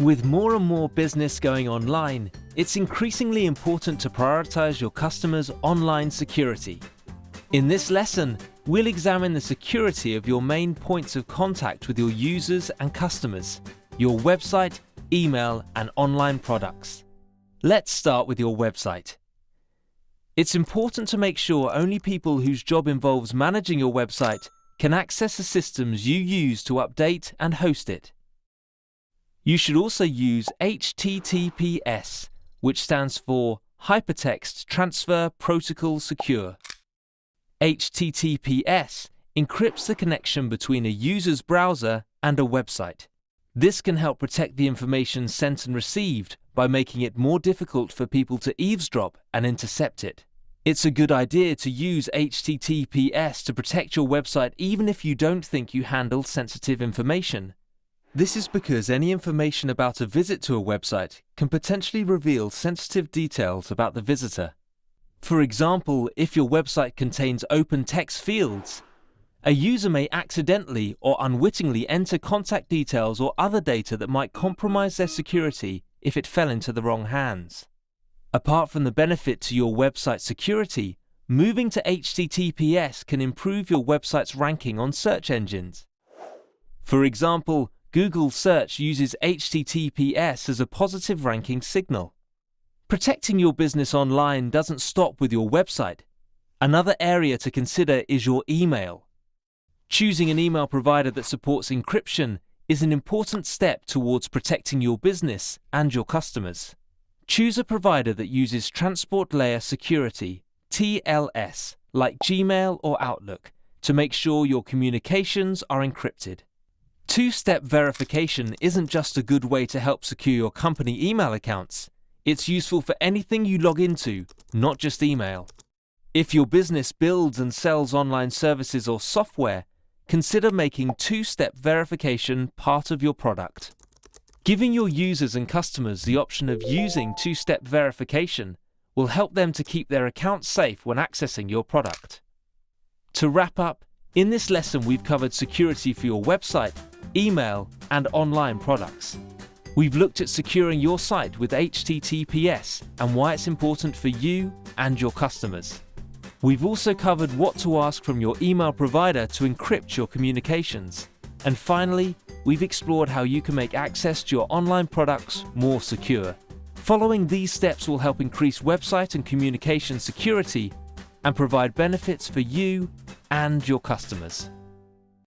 With more and more business going online, it's increasingly important to prioritize your customers' online security. In this lesson, we'll examine the security of your main points of contact with your users and customers, your website, email, and online products. Let's start with your website. It's important to make sure only people whose job involves managing your website can access the systems you use to update and host it. You should also use HTTPS, which stands for Hypertext Transfer Protocol Secure. HTTPS encrypts the connection between a user's browser and a website. This can help protect the information sent and received by making it more difficult for people to eavesdrop and intercept it. It's a good idea to use HTTPS to protect your website even if you don't think you handle sensitive information. This is because any information about a visit to a website can potentially reveal sensitive details about the visitor. For example, if your website contains open text fields, a user may accidentally or unwittingly enter contact details or other data that might compromise their security if it fell into the wrong hands. Apart from the benefit to your website security, moving to HTTPS can improve your website's ranking on search engines. For example, Google Search uses HTTPS as a positive ranking signal. Protecting your business online doesn't stop with your website. Another area to consider is your email. Choosing an email provider that supports encryption is an important step towards protecting your business and your customers. Choose a provider that uses Transport Layer Security, TLS, like Gmail or Outlook, to make sure your communications are encrypted. Two-step verification isn't just a good way to help secure your company email accounts. It's useful for anything you log into, not just email. If your business builds and sells online services or software, consider making two-step verification part of your product. Giving your users and customers the option of using two-step verification will help them to keep their accounts safe when accessing your product. To wrap up, in this lesson we've covered security for your website, email, and online products. We've looked at securing your site with HTTPS and why it's important for you and your customers. We've also covered what to ask from your email provider to encrypt your communications. And finally, we've explored how you can make access to your online products more secure. Following these steps will help increase website and communication security and provide benefits for you and your customers.